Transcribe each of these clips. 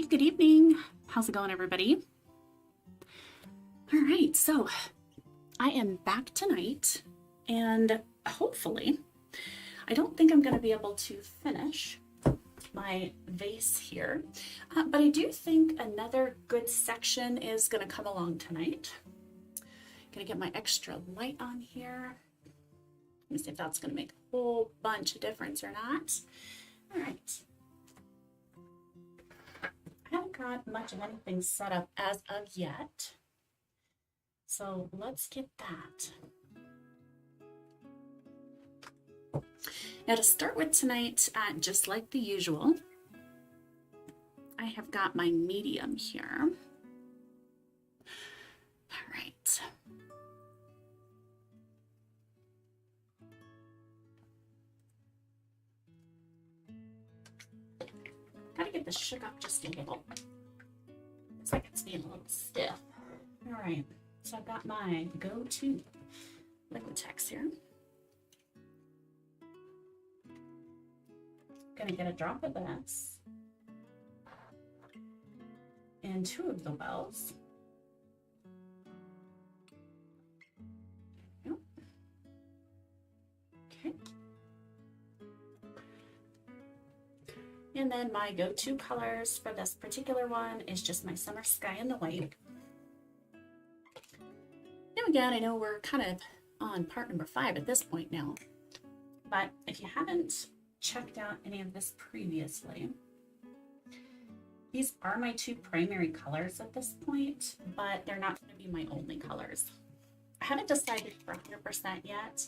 good evening. How's it going, everybody? All right, so I am back tonight, and hopefully, I don't think I'm going to be able to finish my vase here, but I do think another good section is going to come along tonight. Gonna get my extra light on here. Let me see if that's gonna make a whole bunch of difference or not. All right. I haven't got much of anything set up as of yet. So let's get that. Now to start with tonight, just like the usual, I have got my medium here. All right. Gotta get this shook up just a little. Looks like it's being a little stiff. All right, so I've got my go-to Liquitex here. Gonna get a drop of this and 2 of the wells. Okay. And then my go-to colors for this particular one is just my Summer Sky and the white. Now again, I know we're kind of on part number 5 at this point now, but if you haven't checked out any of this previously, these are my 2 primary colors at this point, but they're not going to be my only colors. I haven't decided for 100% yet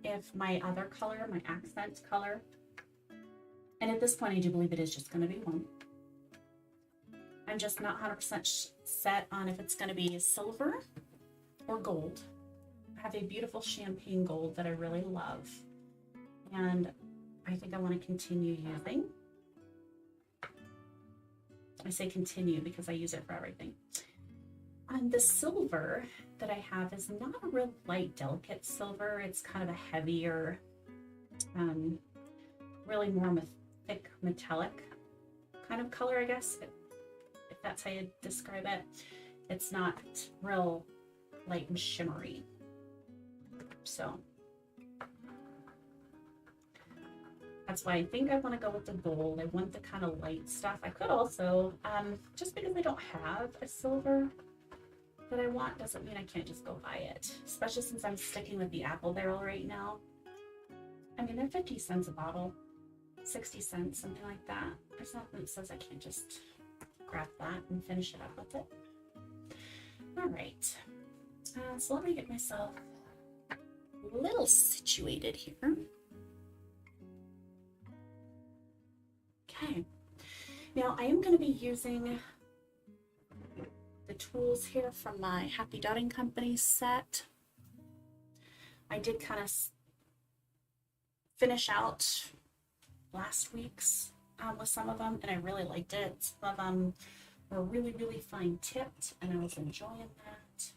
if my other color, my accent color, and at this point, I do believe it is just going to be one. I'm just not 100% set on if it's going to be silver or gold. I have a beautiful champagne gold that I really love, and I think I want to continue using. I say continue because I use it for everything. The silver that I have is not a real light, delicate silver. It's kind of a heavier, really more thick metallic kind of color, I guess, if that's how you describe it. It's not real light and shimmery. So that's why I think I want to go with the gold. I want the kind of light stuff. I could also, just because I don't have a silver that I want doesn't mean I can't just go buy it, especially since I'm sticking with the apple barrel right now. I mean, they're 50 cents a bottle. 60 cents, something like that. There's nothing that says I can't just grab that and finish it up with it. All right, so let me get myself a little situated here. Okay, now I am going to be using the tools here from my Happy Dotting Company set. I did kind of finish out last week's with some of them, and I really liked it. Some of them were really, really fine tipped, and I was enjoying that.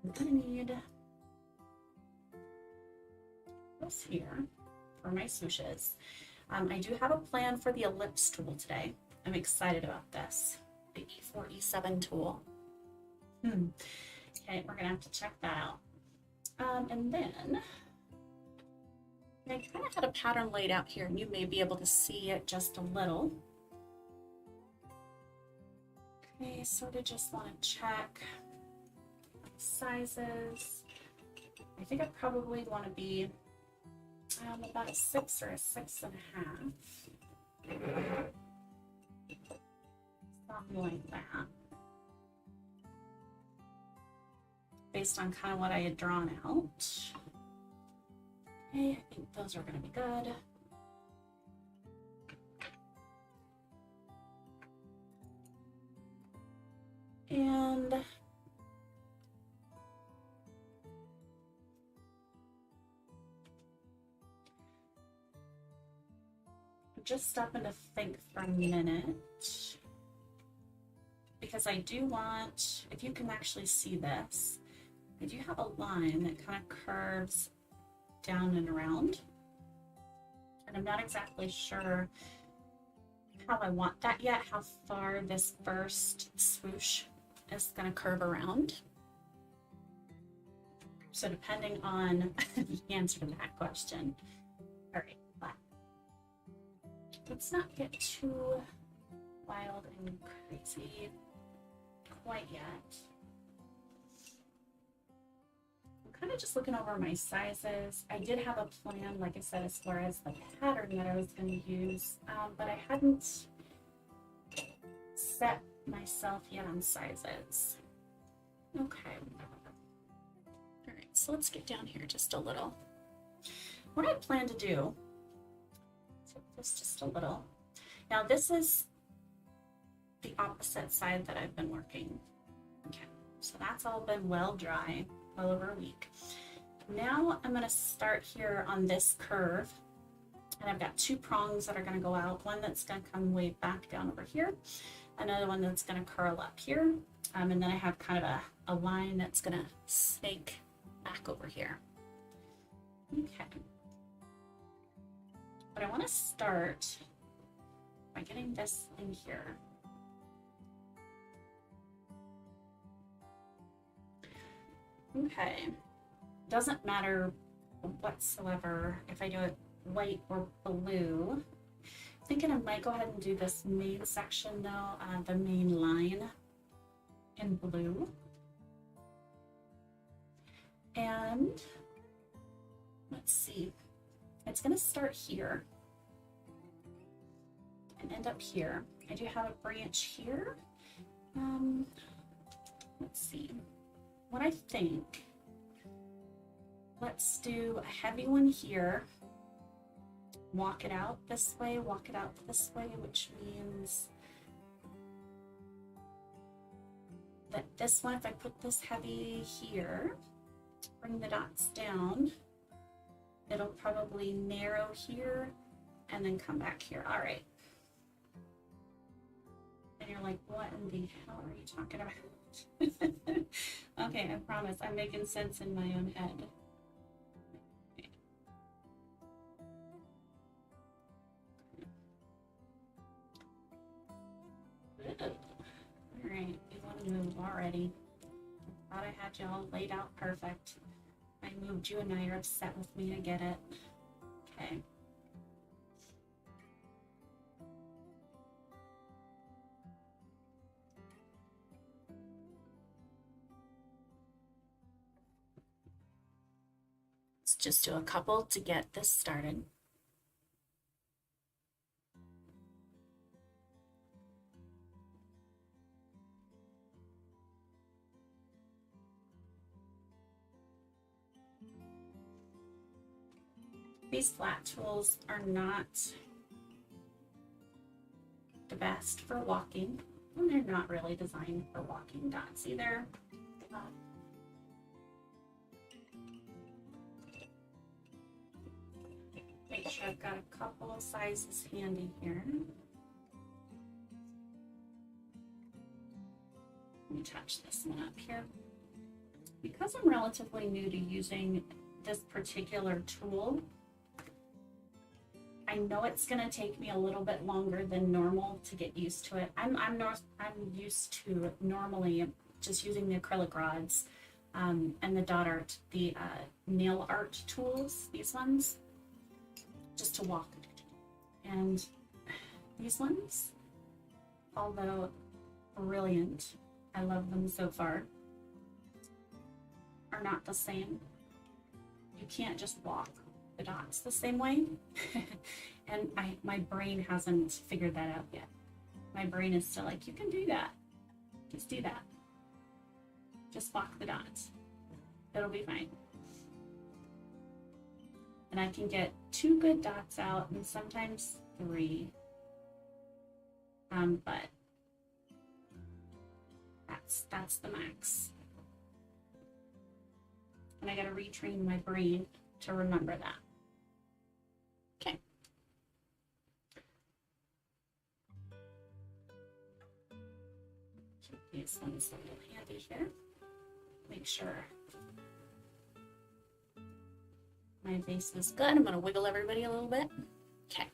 I'm gonna need this here for my swooshes. I do have a plan for the ellipse tool today. I'm excited about this, the E4, E7 tool. Okay, we're gonna have to check that out. And then I kind of had a pattern laid out here, and you may be able to see it just a little. Okay, sort of just want to check sizes. I think I probably want to be about a 6 or a 6.5. Something like that. Based on kind of what I had drawn out. Okay, I think those are going to be good. And just stopping to think for a minute, because I do want, if you can actually see this, I do have a line that kind of curves down and around, and I'm not exactly sure how I want that yet, how far this first swoosh is going to curve around. So depending on the answer to that question. All right, but let's not get too wild and crazy quite yet. I'm kind of just looking over my sizes. I did have a plan, like I said, as far as the pattern that I was going to use, but I hadn't set myself yet on sizes. Okay. All right, so let's get down here just a little. What I plan to do, tip this just a little. Now this is the opposite side that I've been working. Okay, so that's all been well dry, well over a week. Now I'm gonna start here on this curve, and I've got two prongs that are gonna go out, one that's gonna come way back down over here, another one that's gonna curl up here, and then I have kind of a line that's gonna snake back over here. Okay. But I wanna start by getting this in here. Okay, doesn't matter whatsoever if I do it white or blue. I'm thinking I might go ahead and do this main section though, the main line in blue. And let's see, it's gonna start here and end up here. I do have a branch here. Let's see. What I think, let's do a heavy one here, walk it out this way, walk it out this way, which means that this one, if I put this heavy here, bring the dots down, it'll probably narrow here and then come back here. All right. And you're like, what in the hell are you talking about? Okay, I promise I'm making sense in my own head. All right, you want to move already. Thought I had you all laid out perfect. I moved you and now you're upset with me. I get it. Okay. Let's just do a couple to get this started. These flat tools are not the best for walking, and they're not really designed for walking dots either. Make sure I've got a couple of sizes handy here. Let me touch this one up here. Because I'm relatively new to using this particular tool, I know it's going to take me a little bit longer than normal to get used to it. I'm used to normally just using the acrylic rods and the dot art, the nail art tools, these ones, just to walk. And these ones, although brilliant, I love them so far, are not the same. You can't just walk the dots the same way. And my brain hasn't figured that out yet. My brain is still like, you can do that. Just do that. Just walk the dots. It'll be fine. And I can get 2 good dots out and sometimes 3. But that's the max. And I gotta retrain my brain to remember that. Okay. Keep these ones a little handy here. Make sure my vase is good. I'm gonna wiggle everybody a little bit. Okay.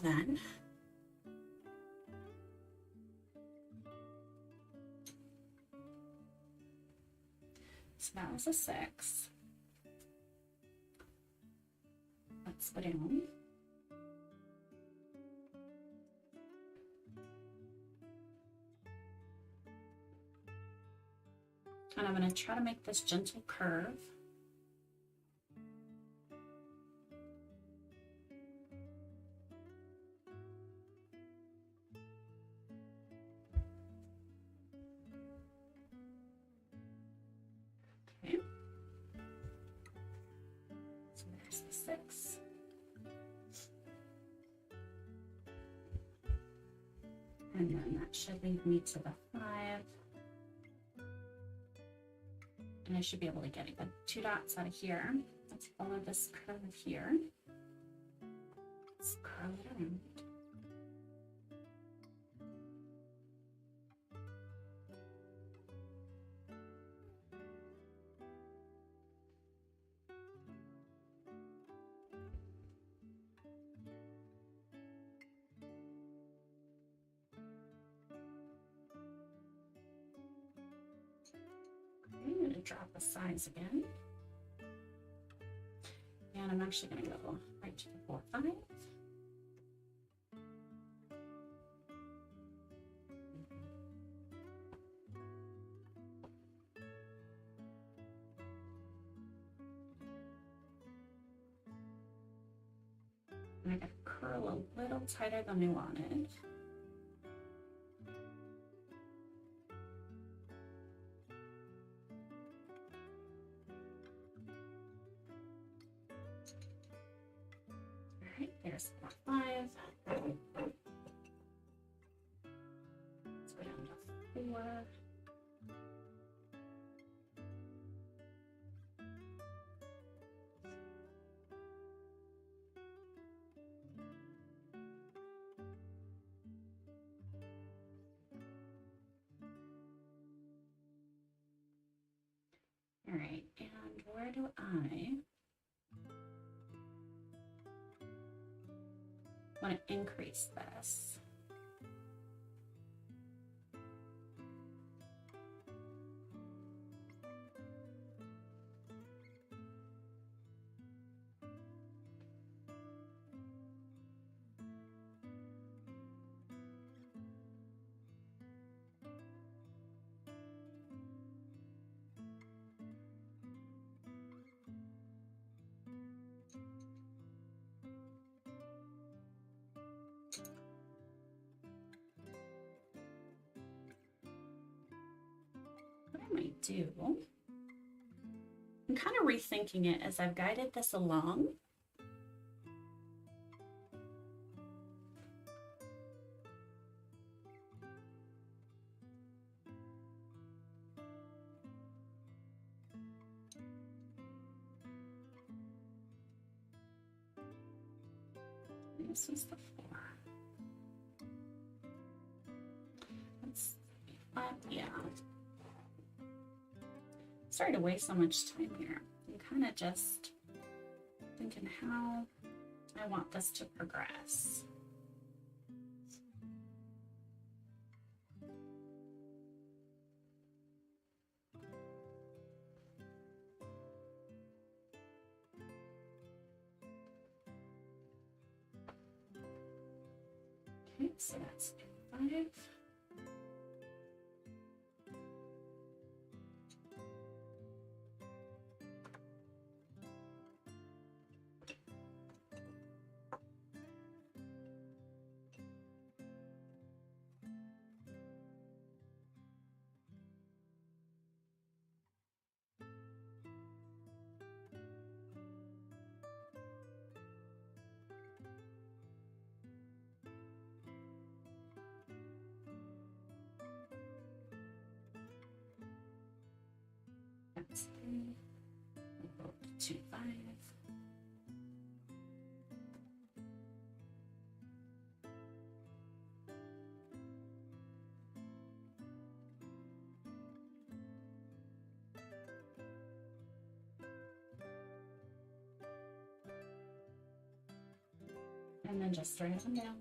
then, so that was a 6. Let's go down. And I'm going to try to make this gentle curve. Okay. So there's the 6. And then that should lead me to the 5. And I should be able to get even 2 dots out of here. Let's follow this curve here. Let's curl it around. I'm going to drop the size again. And I'm actually going to go right to the 4, 5. And I got to curl a little tighter than I wanted. All right, there's 4, 5. Let's go down to 4. All right, and where do I want to increase this? What I might do, I'm kind of rethinking it as I've guided this along. This was the 4. Let's see. Yeah. Sorry to waste so much time here. I'm kind of just thinking how I want this to progress. Okay, so that's 5. That's 3. We'll go to 2, 5. And And then just straight them down.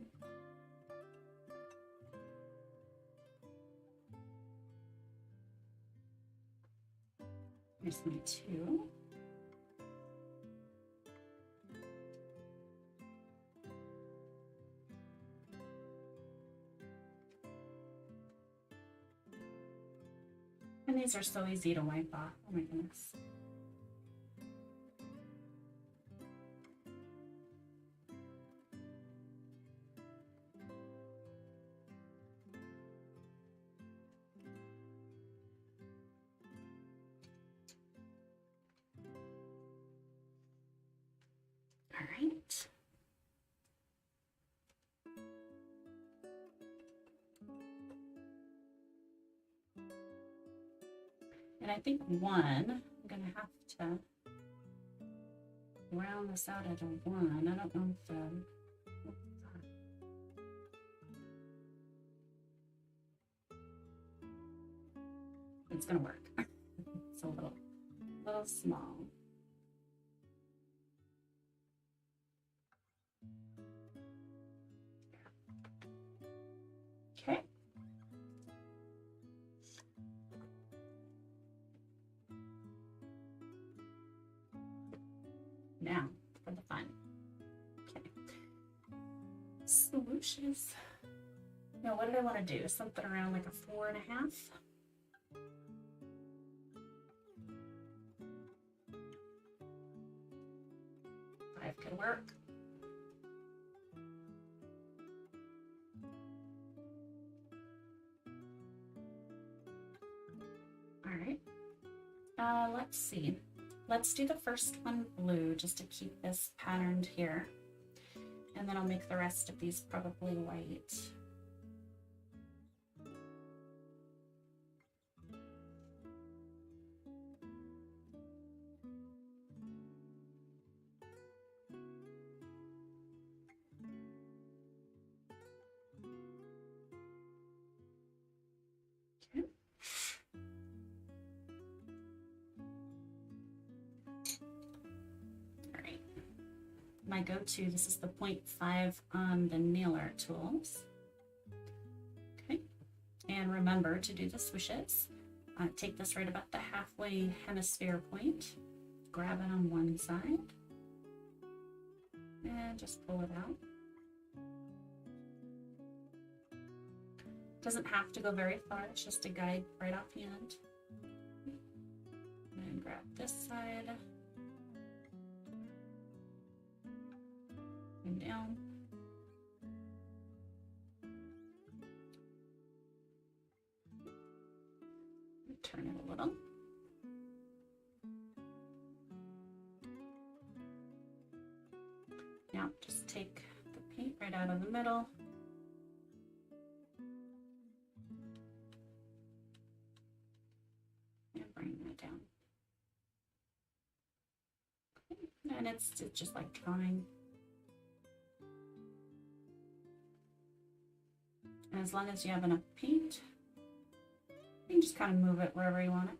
Here's my 2. And these are so easy to wipe off. Oh my goodness. All right. And I think I'm gonna have to round this out at a 1. I don't know if it's gonna work. It's a little small. Okay. Now for the fun. Okay. Swooshes. Now, what did I want to do? Something around like a 4.5. Five could work. All right. Let's see. Let's do the first one blue just to keep this patterned here. And then I'll make the rest of these probably white. Okay. My go-to, this is the 0.5 on the nail art tools. Okay, and remember to do the swooshes. Take this right about the halfway hemisphere point, grab it on one side, and just pull it out. Doesn't have to go very far, it's just a guide right offhand. And grab this side. And down. Turn it a little. Now just take the paint right out of the middle. And bring that down. Okay. And it's just like drawing. And as long as you have enough paint, you can just kind of move it wherever you want it.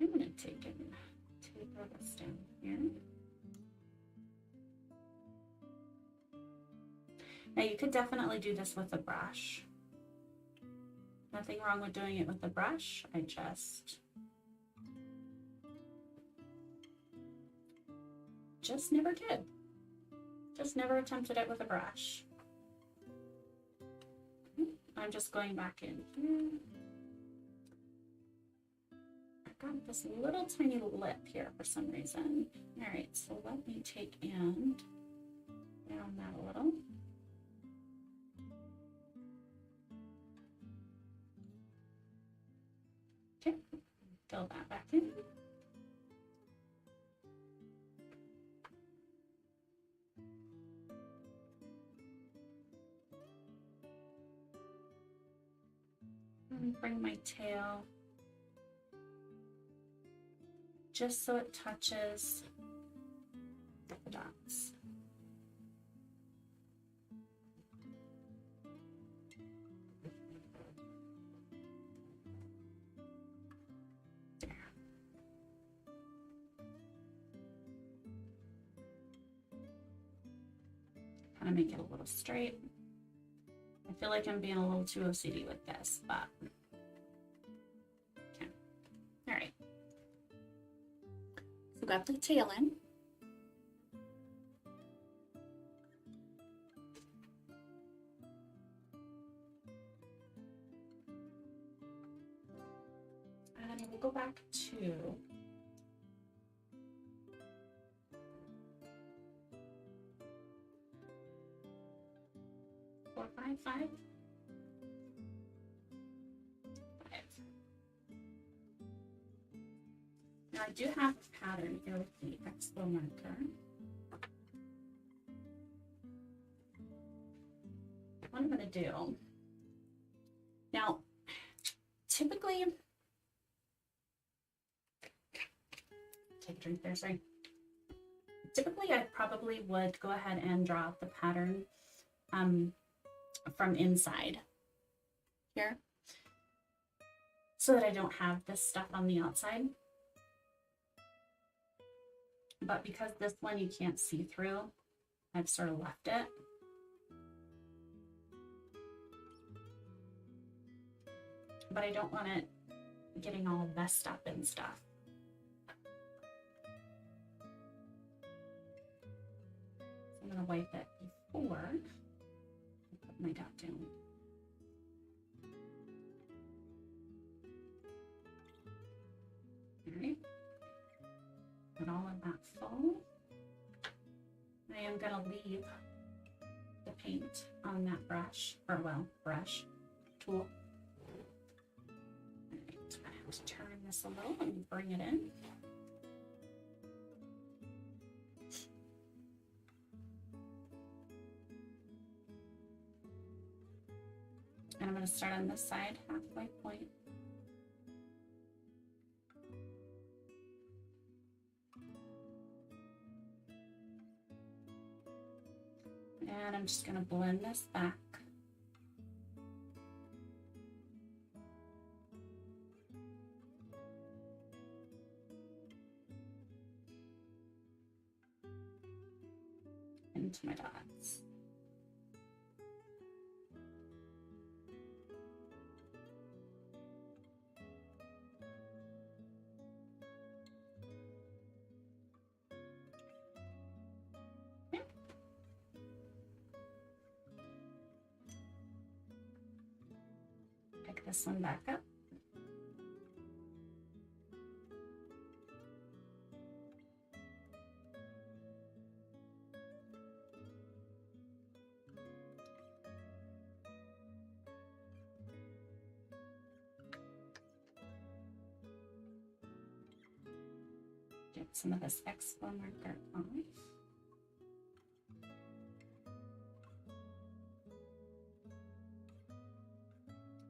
I'm going to take it and taper this down here. Now you could definitely do this with a brush. Nothing wrong with doing it with a brush. I just never did. Just never attempted it with a brush. I'm just going back in here. I've got this little tiny lip here for some reason. All right, so let me take and round that a little. Okay, fill that back in. And bring my tail just so it touches the dots. want to make it a little straight. I feel like I'm being a little too OCD with this, but okay. All right. So got the tail in. And we'll go back to 4, 5, 5. 5. Now I do have a pattern here with the expo marker. What I'm going to do now, typically, take a drink there, sorry. Typically, I probably would go ahead and draw the pattern from inside here so that I don't have this stuff on the outside. But because this one you can't see through, I've sort of left it. But I don't want it getting all messed up and stuff. So I'm going to wipe it before I put my dot down. All right. Put all of that full. I am going to leave the paint on that brush, or well, brush, tool. I have to turn this a little and bring it in. And I'm going to start on this side, halfway point. And I'm just going to blend this back. Into my dots. Okay. Pick this one back up. Get some of this expo marker off.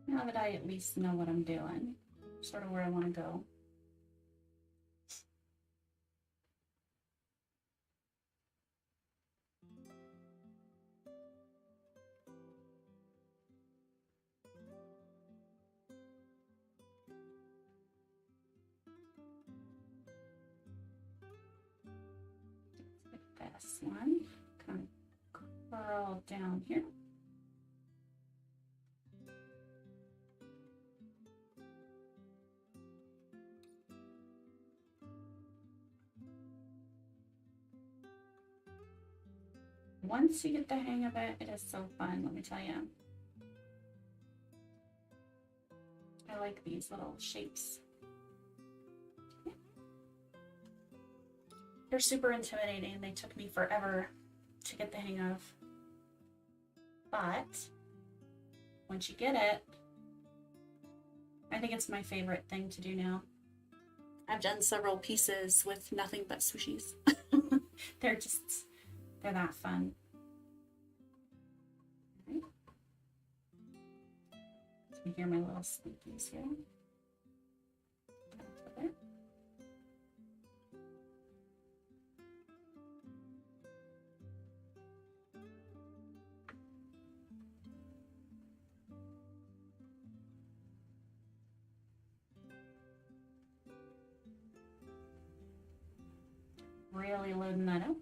Now that I at least know what I'm doing, sort of where I want to go. This one kind of curl down here. Once you get the hang of it, it is so fun, let me tell you. I like these little shapes. They're super intimidating. They took me forever to get the hang of. But once you get it, I think it's my favorite thing to do now. I've done several pieces with nothing but swooshes. They're that fun. All right. So you hear my little squeakies here. There. Really loading that up.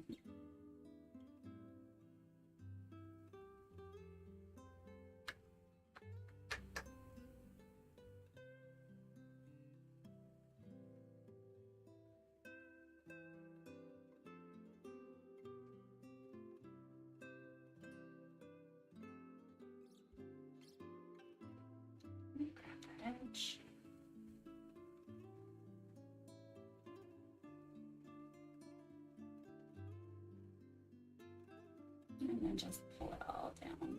And then just pull it all down.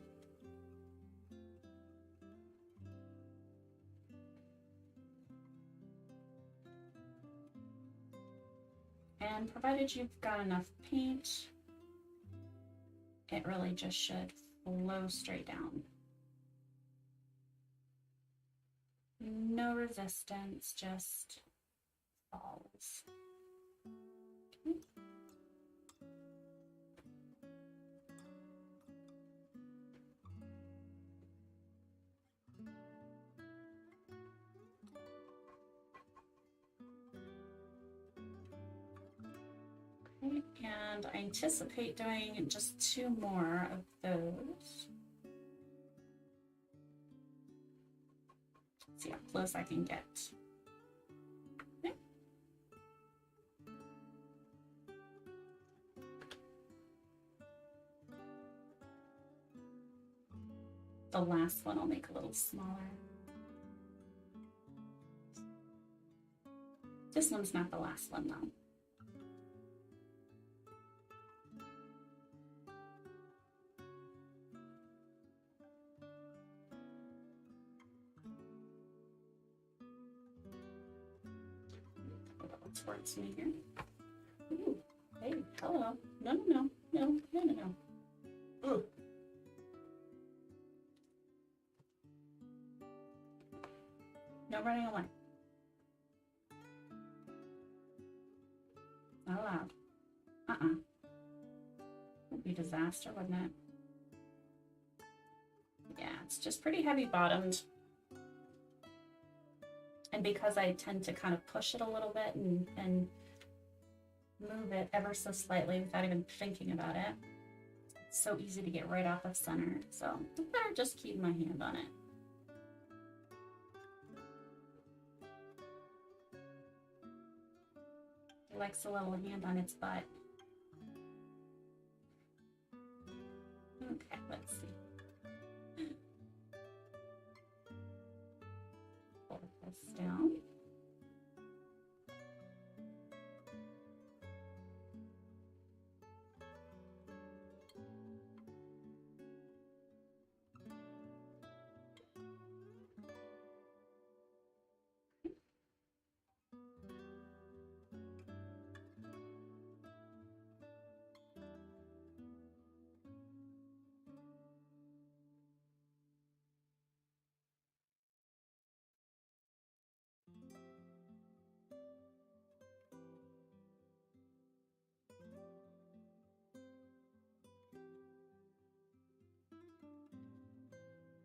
And provided you've got enough paint, it really just should flow straight down. No resistance, just falls. Okay. Okay, and I anticipate doing just 2 more of those. See how close I can get. Okay. The last one I'll make a little smaller. This one's not the last one though. Towards me here. Ooh, hey, hello. No, no, no, no, no, no, no. Ooh. No running away. Not allowed. Would be a disaster, wouldn't it? Yeah, it's just pretty heavy bottomed. And because I tend to kind of push it a little bit and move it ever so slightly without even thinking about it, it's so easy to get right off of center. So I better just keep my hand on it. It likes a little hand on its butt. Okay, let's see. Pull this down.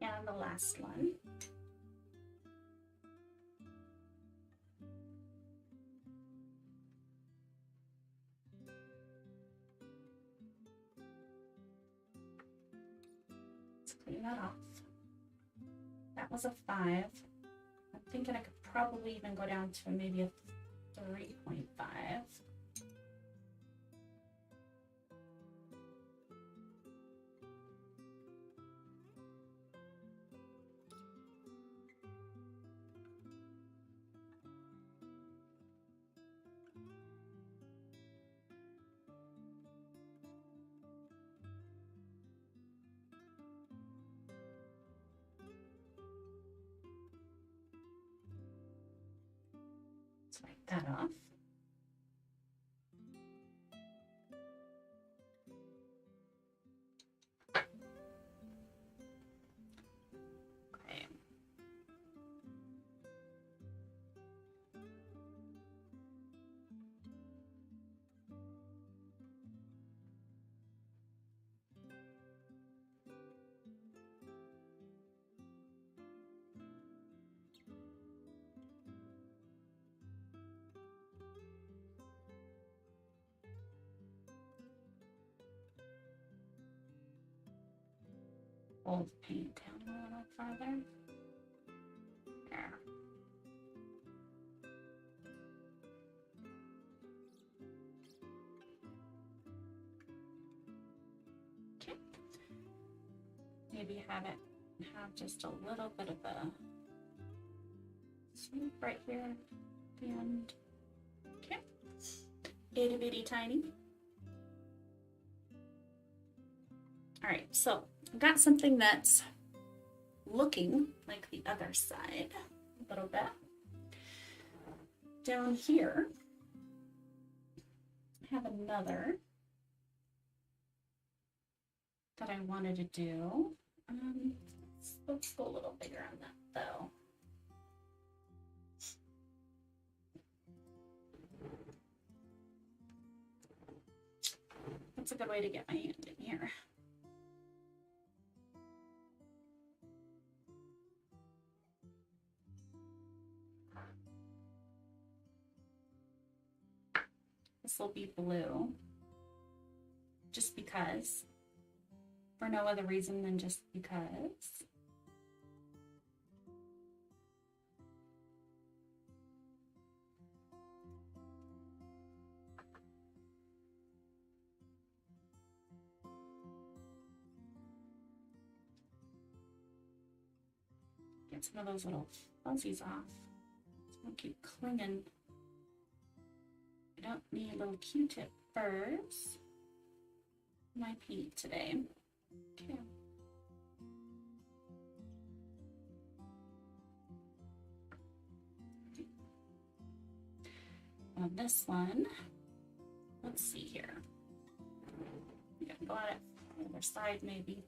And the last one. Let's clean that off. That was a 5. I'm thinking I could probably even go down to maybe a 3.5. Let's wipe that off. Okay. Pull the paint down a little farther. There. Okay. Maybe have just a little bit of a swoop right here at the end. Okay. Itty bitty tiny. All right, so I've got something that's looking like the other side a little bit. Down here, I have another that I wanted to do. Let's go a little bigger on that though. That's a good way to get my hand in here. This will be blue, just because, for no other reason than just because. Get some of those little fuzzies off. Don't keep clinging. I don't need a little Q-tip first. My paint today. Okay. On this one, let's see here. I'm gonna go at it from the other side maybe.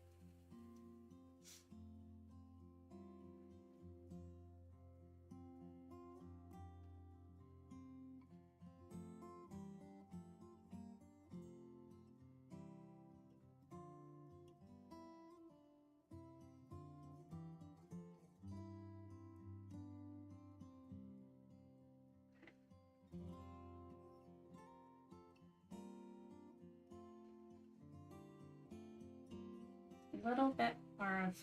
A little bit more of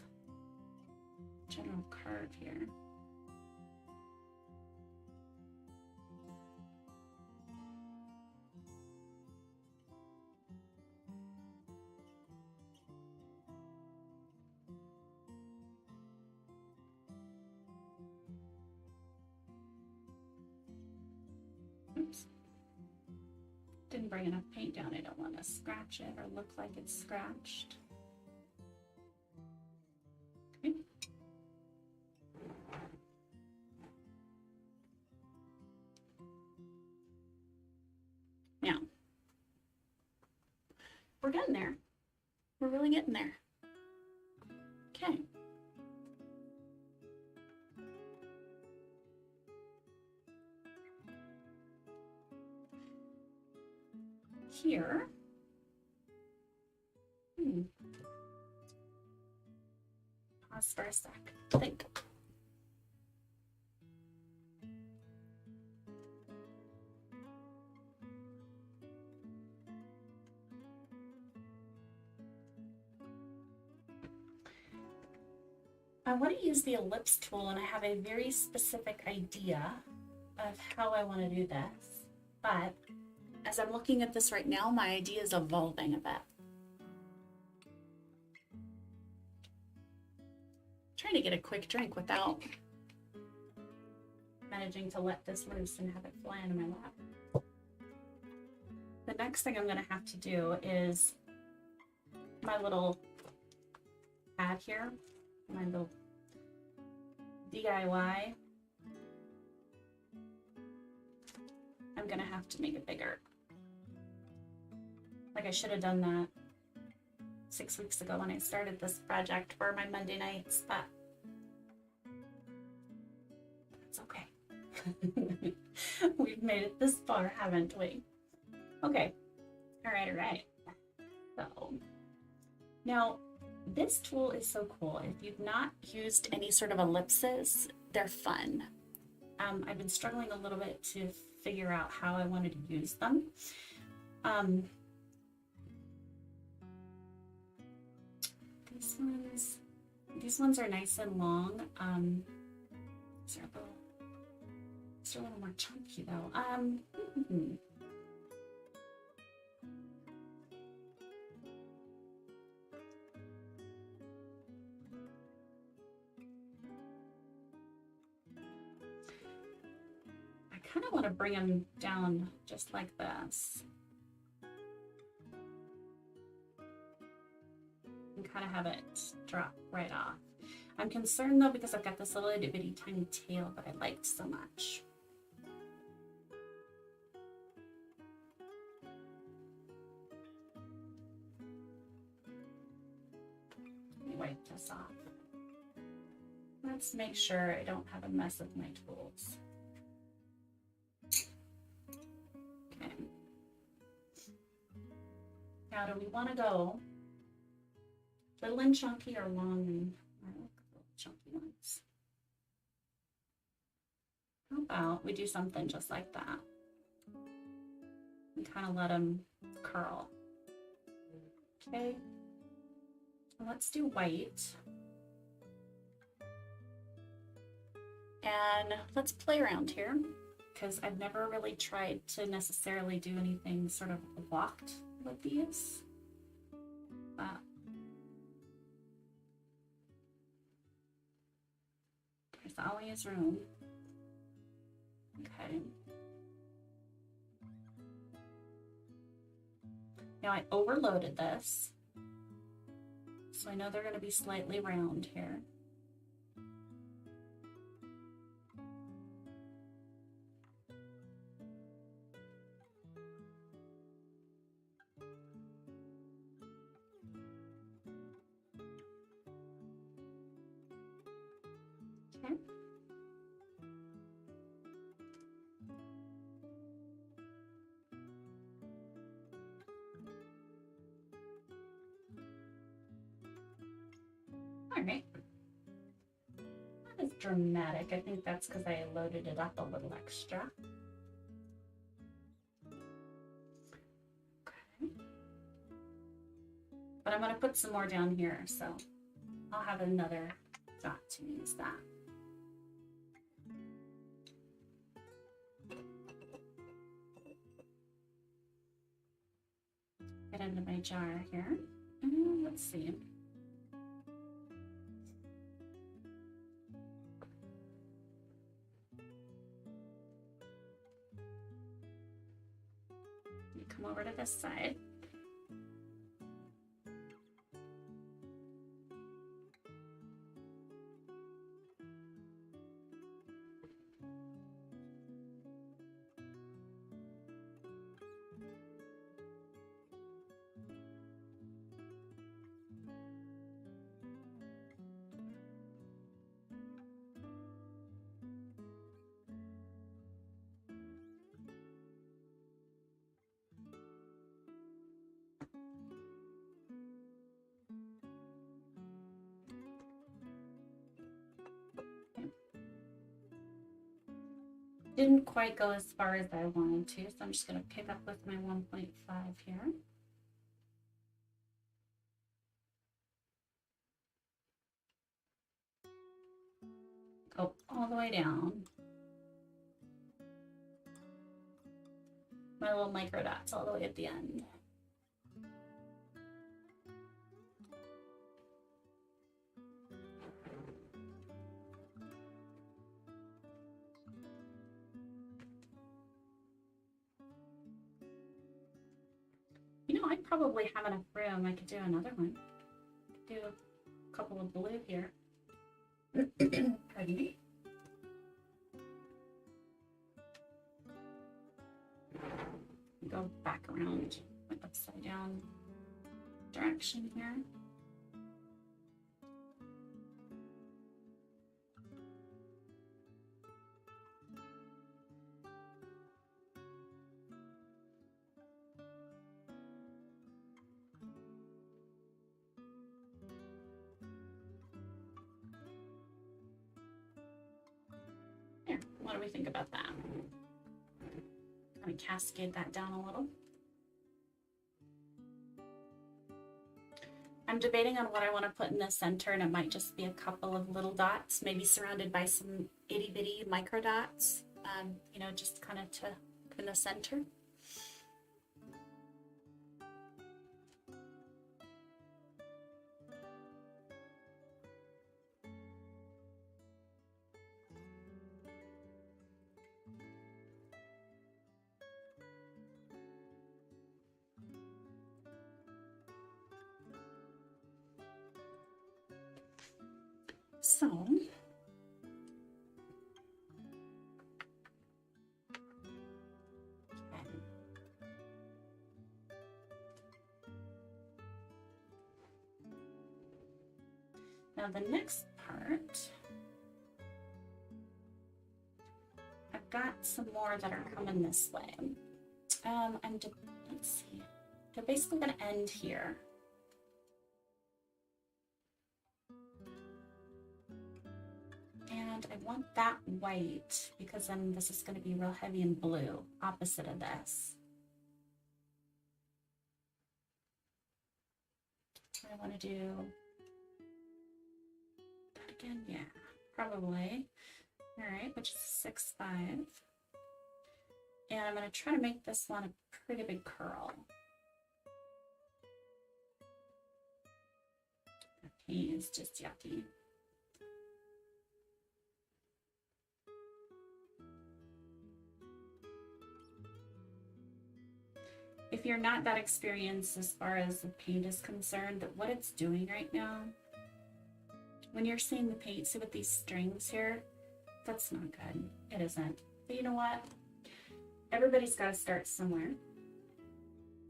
general curve here. Oops. Didn't bring enough paint down. I don't want to scratch it or look like it's scratched. Okay. Now, we're getting there. We're really getting there. Okay. Here. Pause for a sec. Think. I want to use the ellipse tool, and I have a very specific idea of how I want to do this. But as I'm looking at this right now, my idea is evolving a bit. Trying to get a quick drink without managing to let this loose and have it fly into my lap. The next thing I'm going to have to do is my little pad here, my little DIY. I'm going to have to make it bigger. Like I should have done that 6 weeks ago when I started this project for my Monday nights, but it's okay. We've made it this far, haven't we? Okay. All right. So now this tool is so cool. If you've not used any sort of ellipses, they're fun. I've been struggling a little bit to figure out how I wanted to use them. These ones are nice and long. They're a little more chunky though. I kind of want to bring them down just like this. and kind of have it drop right off. I'm concerned though because I've got this little itty bitty tiny tail that I liked so much. Let me wipe this off. Let's make sure I don't have a mess with my tools. Okay. Now, do we want to go little and chunky or long and I like little chunky ones? How about we do something just like that and kind of let them curl? Okay. Let's do white. And let's play around here because I've never really tried to necessarily do anything sort of blocked with these. There's always room. Okay. Now I overloaded this, so I know they're going to be slightly round here. Okay. All right. That is dramatic. I think that's because I loaded it up a little extra. Okay. But I'm going to put some more down here, so I'll have another dot to use that. Get into my jar here. Let's see. Come over to this side. Didn't quite go as far as I wanted to, so I'm just going to pick up with my 1.5 here. Go all the way down. My little micro dots all the way at the end. You know, I probably have enough room. I could do another one. Do a couple of blue here. Pardon me. Go back around my upside down direction here. There, what do we think about that? Kind of cascade that down a little. I'm debating on what I want to put in the center, and it might just be a couple of little dots, maybe surrounded by some itty bitty micro dots, you know, just kind of to in the center. So now the next part, I've got some more that are coming this way. Let's see, they're basically going to end here. And I want that white because then this is going to be real heavy in blue, opposite of this. I want to do that again, yeah, probably. All right, which is 6-5. And I'm going to try to make this one a pretty big curl. That paint is just yucky. If you're not that experienced as far as the paint is concerned, what it's doing right now, when you're seeing the paint, see with these strings here, that's not good. It isn't. But you know what? Everybody's got to start somewhere.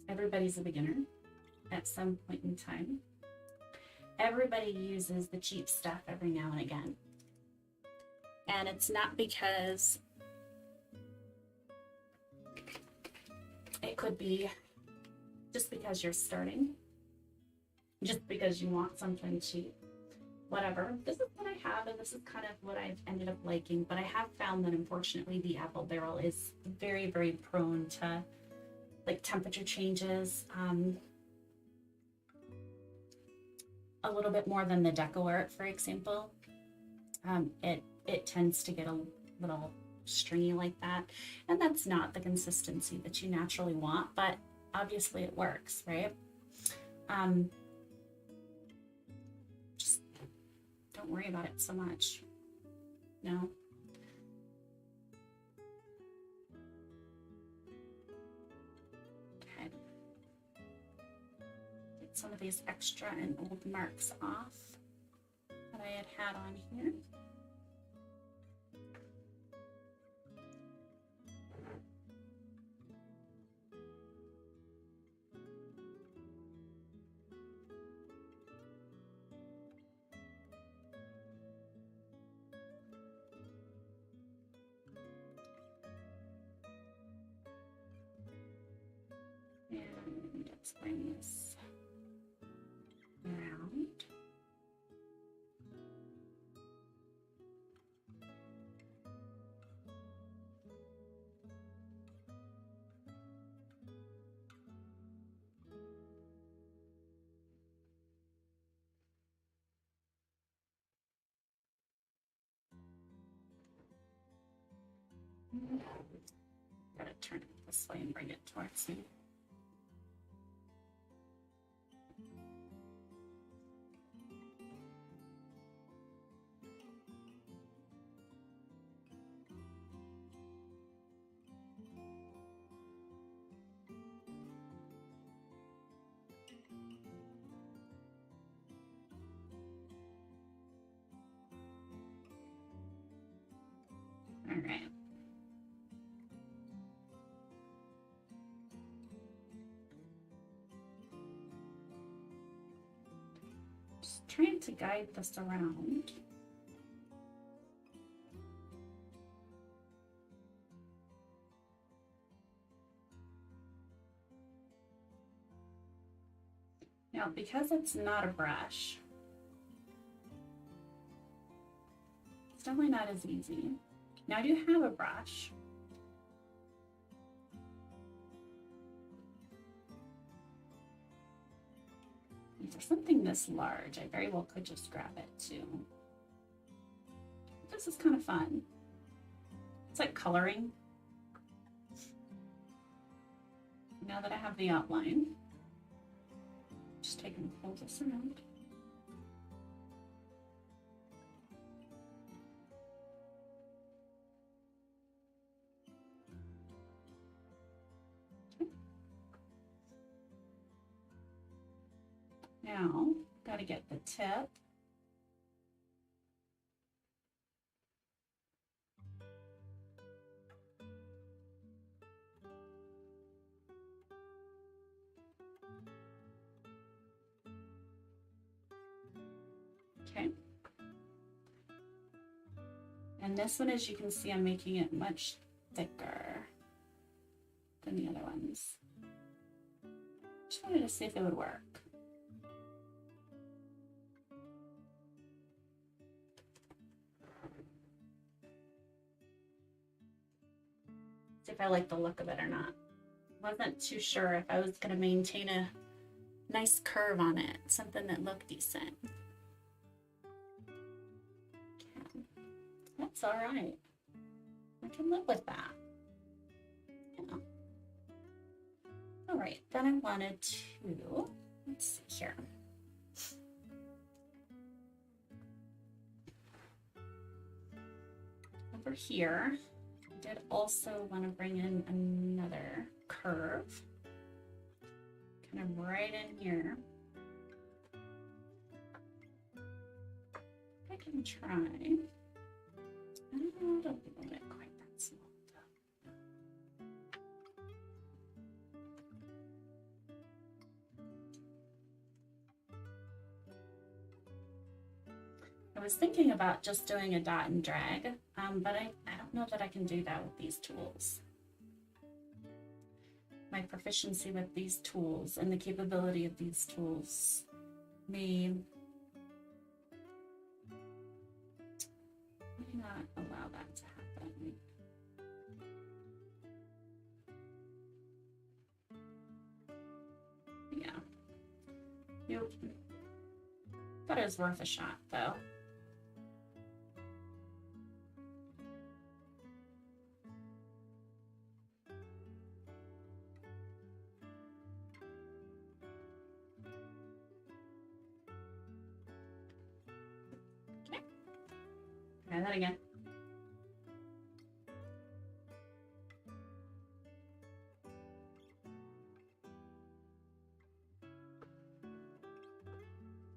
Everybody's a beginner at some point in time. Everybody uses the cheap stuff every now and again. And it's not because it could be just because you're starting, just because you want something cheap, whatever. This is what I have, and this is kind of what I've ended up liking, but I have found that unfortunately the apple barrel is very, very prone to like temperature changes, a little bit more than the deco art, for example. It tends to get a little stringy like that, and that's not the consistency that you naturally want, but obviously it works, right? Just don't worry about it so much. No. Okay. Get some of these extra and old marks off that I had on here. And let's bring this around. Gotta turn it this way and bring it towards me. All right. Just trying to guide this around. Now, because it's not a brush, it's definitely not as easy. Now I do have a brush. And for something this large, I very well could just grab it too. This is kind of fun. It's like coloring. Now that I have the outline, just take and pull this around. Now, got to get the tip Okay. And this one, as you can see, I'm making it much thicker than the other ones. Just wanted to see if it would work. See if I like the look of it or not. Wasn't too sure if I was going to maintain a nice curve on it, something that looked decent. Okay. That's all right. I can live with that. Yeah. All right, then I wanted to, let's see here. Over here, I did also want to bring in another curve, kind of right in here. I can try. I don't want it quite that small. I was thinking about just doing a dot and drag, but I don't know that I can do that with these tools. My proficiency with these tools and the capability of these tools may not allow that to happen. Yeah. Yep. Thought it was worth a shot, though. Okay. Try that again.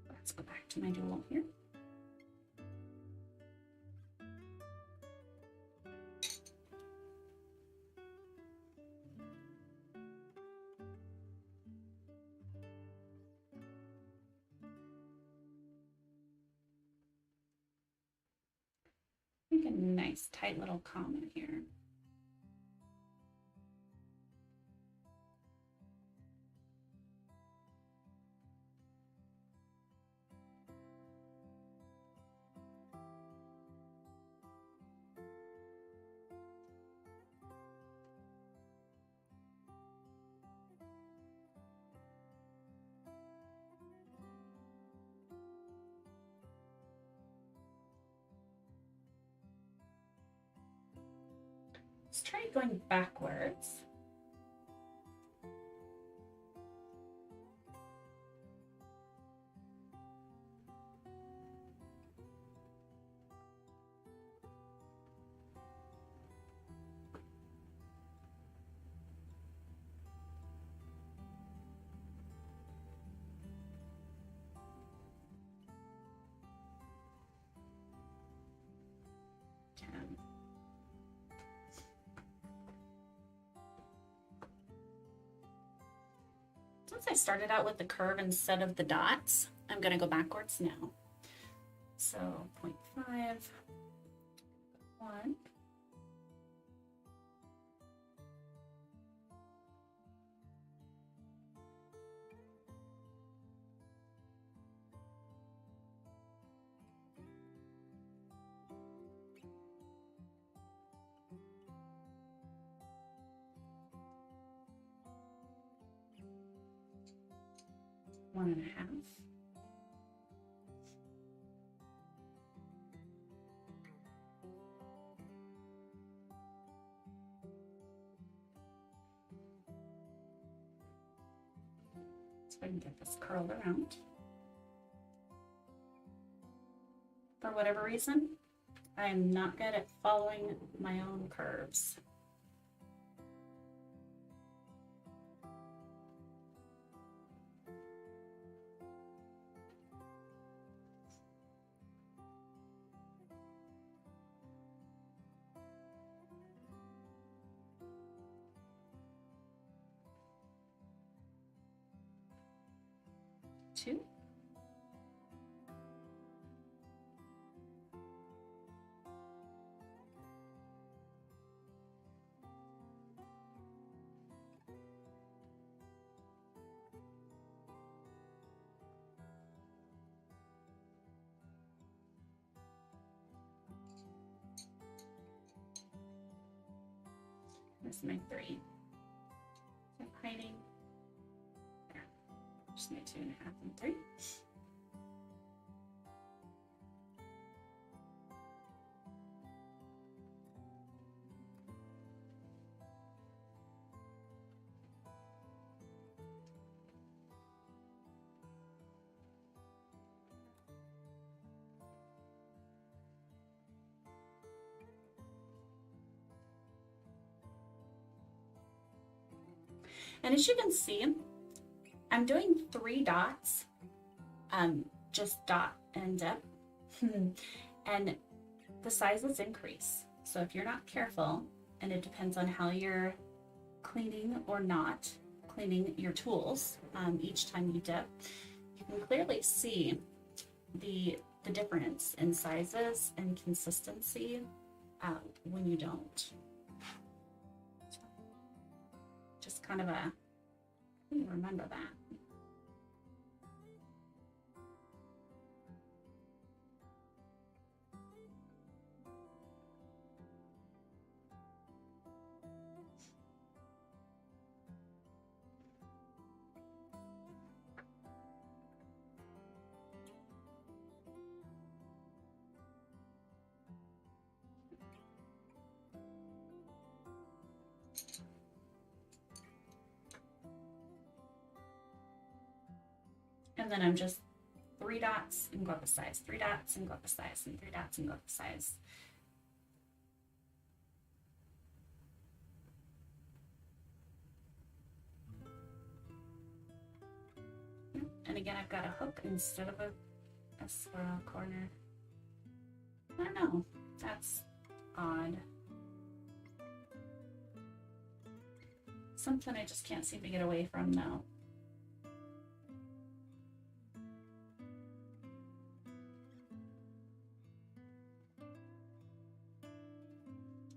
Let's go back to my dual here. Make a nice tight little comma here. Let's try going backwards. Since I started out with the curve instead of the dots, I'm going to go backwards now. So 0.5, 1. One and a half. So I can get this curled around. For whatever reason, I'm not good at following my own curves. Two. There's my 3. Is it hiding? There. Just my 2.5 and 3. And as you can see, I'm doing 3 dots, just dot and dip, and the sizes increase. So if you're not careful, and it depends on how you're cleaning or not cleaning your tools each time you dip, you can clearly see the difference in sizes and consistency when you don't. Just kind of a, remember that. And then I'm just 3 dots and go up a size, 3 dots and go up a size, and 3 dots and go up a size. And again, I've got a hook instead of a swirl corner. I don't know, that's odd. Something I just can't seem to get away from though.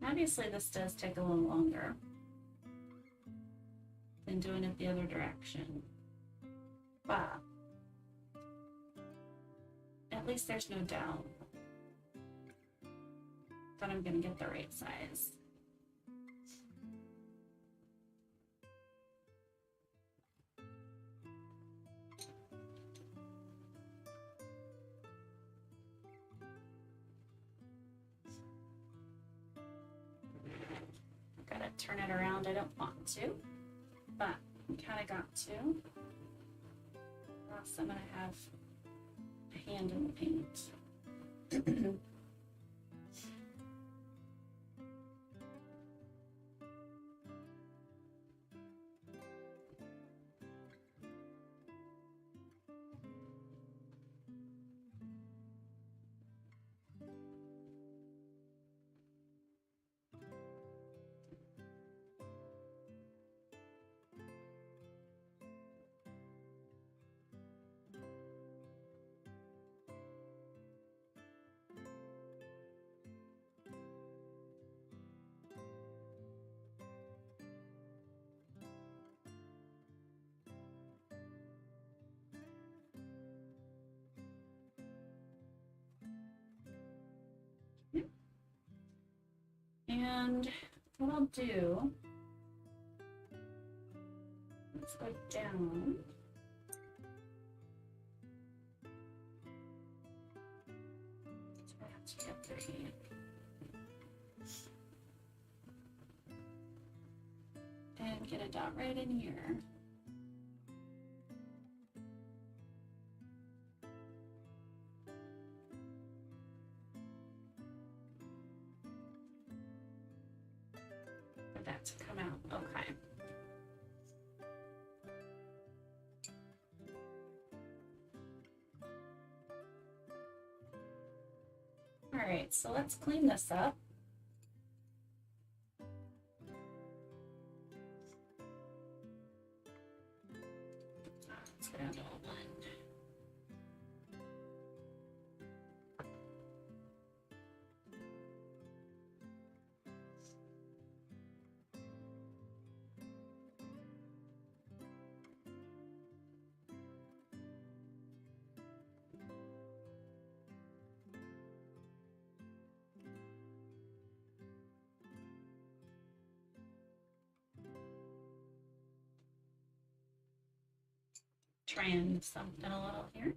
Obviously, this does take a little longer than doing it the other direction, but at least there's no doubt that I'm going to get the right size. Turn it around. I don't want to, but I kind of got to. Else I'm gonna have a hand in the paint. And what I'll do, let's go down. So I have to get 3. And get a dot right in here. That to come out. Okay. All right, so let's clean this up. Let's go down to a 1. Trying something a little here.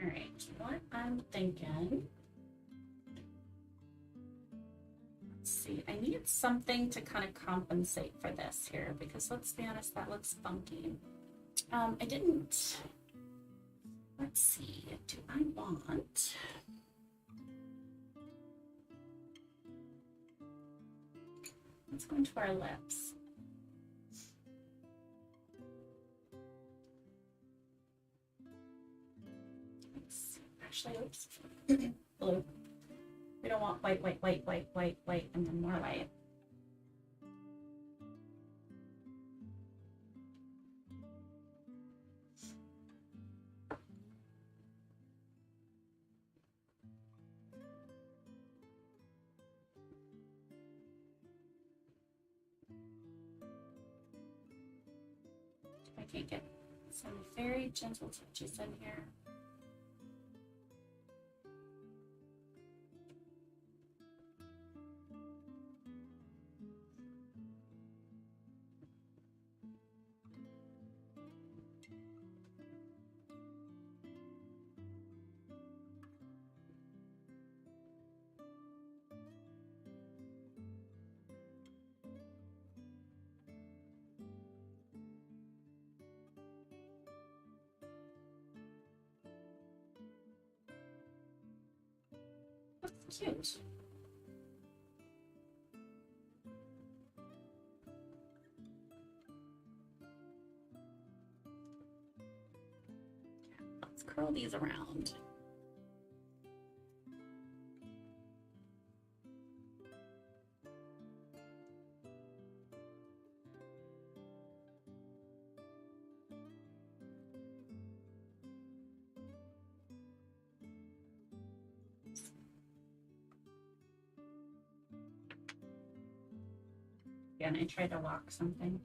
All right, what I'm thinking, let's see, I need something to kind of compensate for this here, because let's be honest, that looks funky. I didn't, let's see, do I want, let's go into our lips. Actually, oops, blue. We don't want white, white, white, white, white, white, and then more white. I can get some very gentle touches in here. That's cute. Let's curl these around. Again, I tried to lock something.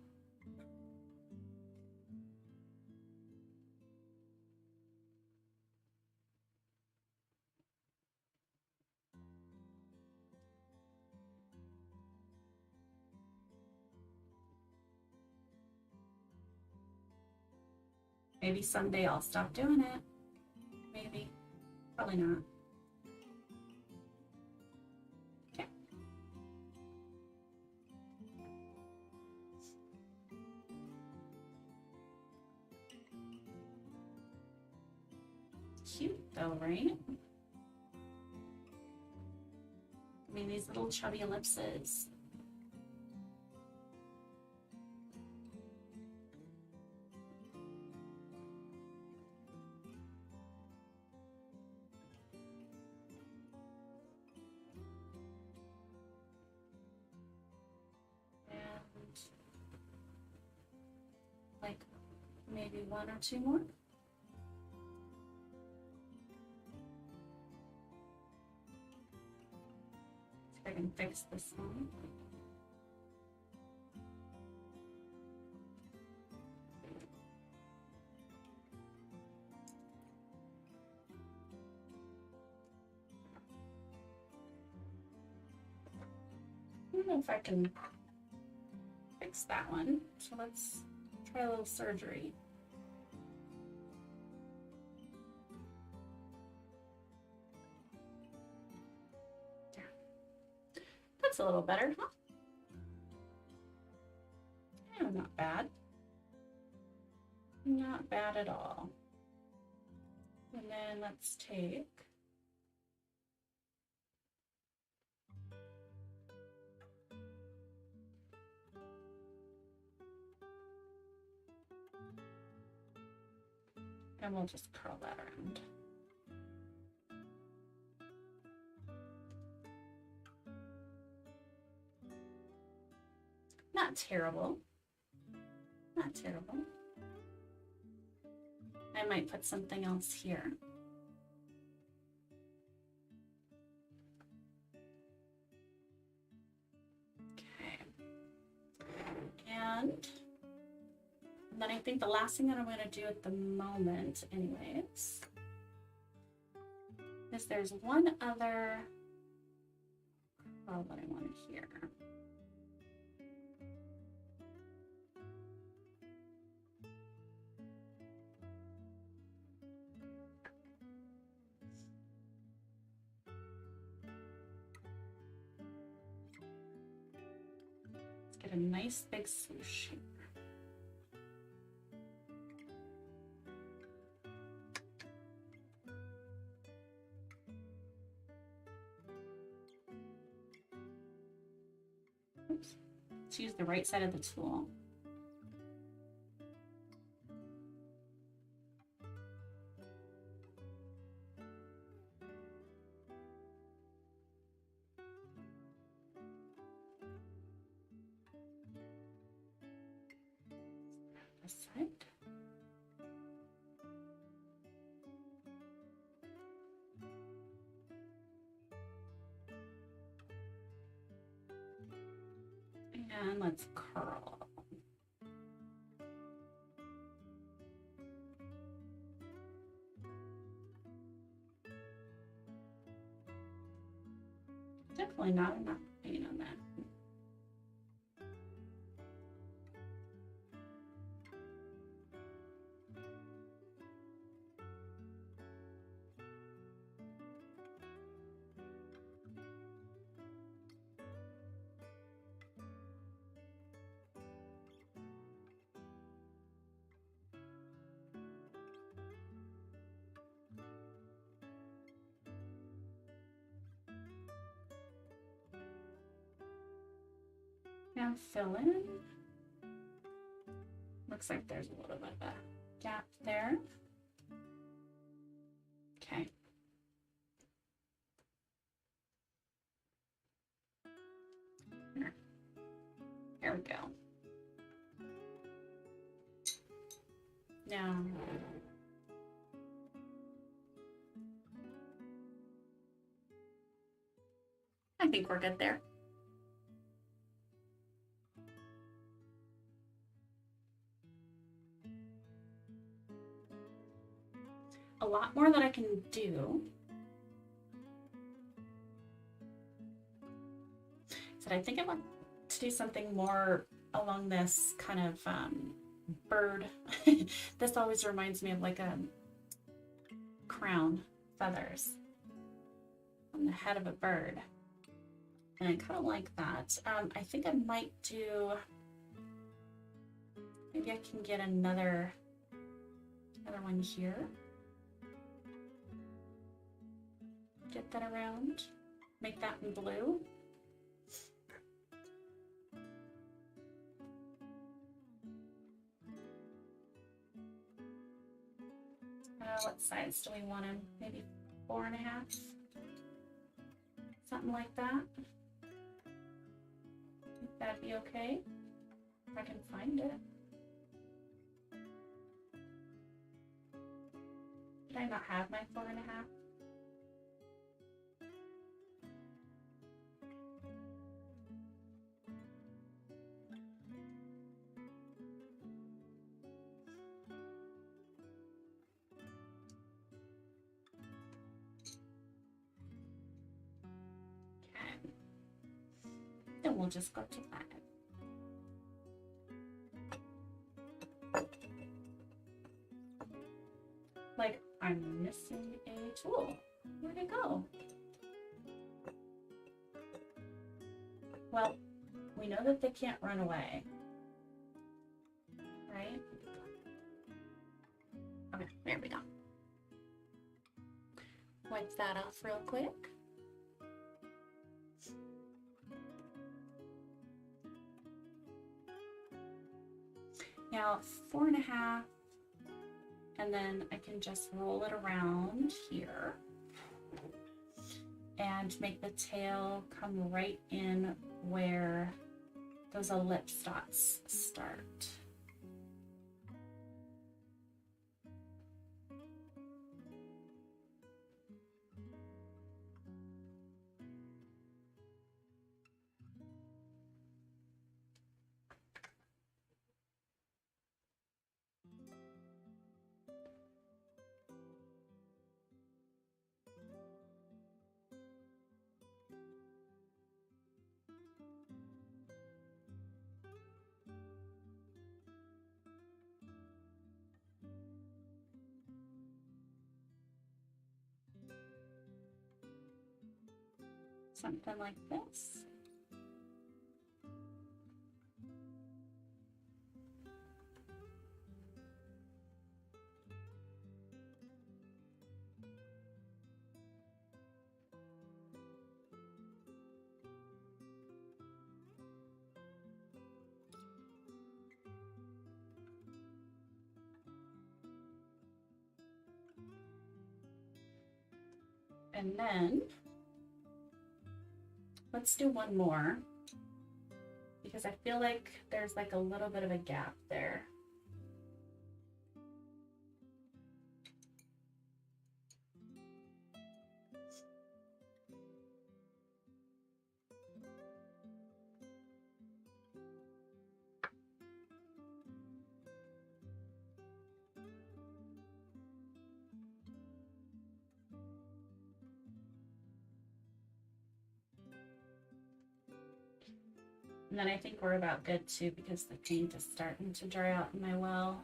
Maybe someday I'll stop doing it. Maybe. Probably not. Okay. Cute though, right? I mean, these little chubby ellipses. Like maybe one or two more. See if I can fix this one. I don't know if I can fix that one. So let's try a little surgery. Yeah. That's a little better, huh? Yeah, not bad. Not bad at all. And then let's take and we'll just curl that around. Not terrible. Not terrible. I might put something else here. Okay. then I think the last thing that I'm going to do at the moment, anyways, is there's one other curl that I want here. Let's get a nice big swoosh here. Oops. Let's use the right side of the tool. This side. And let's curl. Definitely not enough paint on that. Now fill in. Looks like there's a little bit of a gap there. Okay. There we go. Now, I think we're good there. A lot more that I can do. So I think I want to do something more along this kind of bird. This always reminds me of like a crown, feathers on the head of a bird. And I kind of like that. I think I might do, maybe I can get another one here. Get that around, make that in blue. What size do we want him? Maybe 4.5? Something like that. Think that'd be okay? If I can find it. Did I not have my 4.5? Then we'll just go to 5. Like, I'm missing a tool. Where'd it go? Well, we know that they can't run away, right? Okay, there we go. Wipe that off real quick. Now 4.5, and then I can just roll it around here and make the tail come right in where those ellipse dots start. something like this. And then let's do one more because I feel like there's like a little bit of a gap there. And then I think we're about good too because the paint is starting to dry out in my well.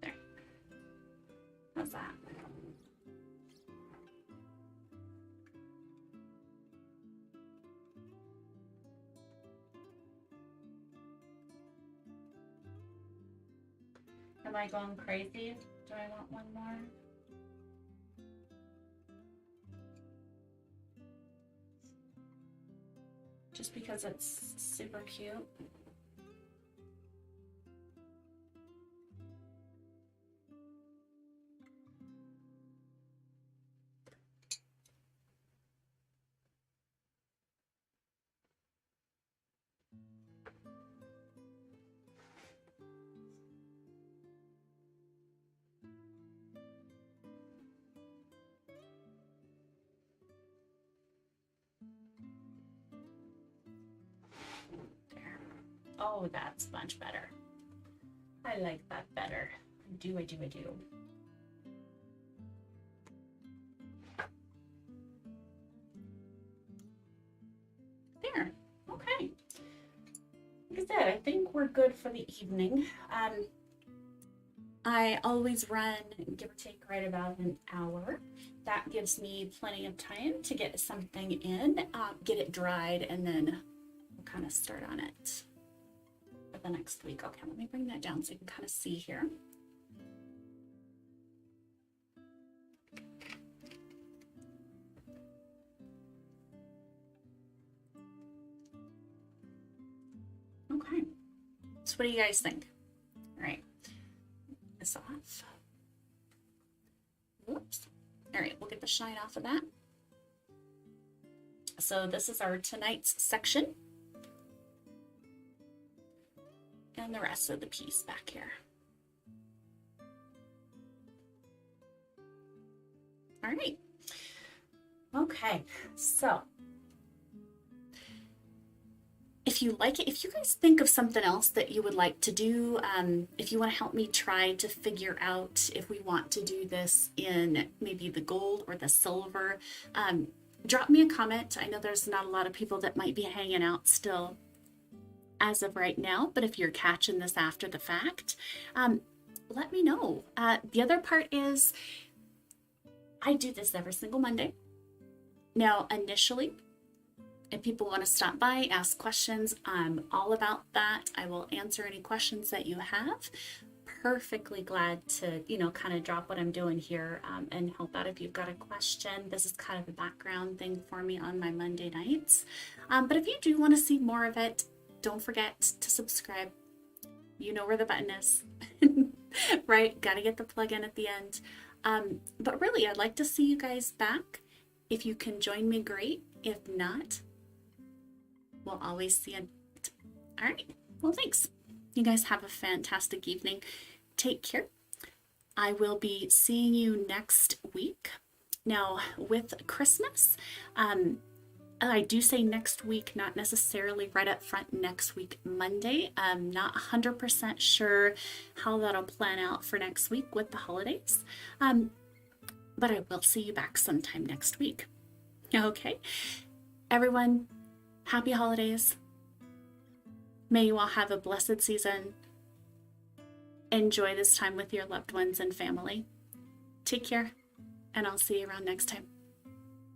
There. How's that? Am I going crazy? Do I want one more? Just because it's super cute. Oh, that's much better. I like that better. I do. There. Okay. Like I said, I think we're good for the evening. I always run, give or take, right about an hour. That gives me plenty of time to get something in, get it dried, and then we'll kind of start on it for the next week. Okay, let me bring that down so you can kind of see here. Okay, so what do you guys think? All right, this off. Whoops. All right, we'll get the shine off of that. So this is our tonight's section. And the rest of the piece back here. All right. Okay, so if you like it, if you guys think of something else that you would like to do, if you want to help me try to figure out if we want to do this in maybe the gold or the silver, drop me a comment. I know there's not a lot of people that might be hanging out still as of right now, but if you're catching this after the fact, let me know. The other part is I do this every single Monday. Now, initially, if people want to stop by, ask questions, I'm all about that. I will answer any questions that you have. Perfectly glad to, kind of drop what I'm doing here and help out if you've got a question. This is kind of a background thing for me on my Monday nights. But if you do want to see more of it, don't forget to subscribe. You know where the button is, right? Got to get the plug in at the end. But really, I'd like to see you guys back. If you can join me, great. If not, we'll always see you. All right. Well, thanks. You guys have a fantastic evening. Take care. I will be seeing you next week. Now, with Christmas, I do say next week, not necessarily right up front next week, Monday. I'm not 100% sure how that'll plan out for next week with the holidays. But I will see you back sometime next week. Okay. Everyone, happy holidays. May you all have a blessed season. Enjoy this time with your loved ones and family. Take care, and I'll see you around next time.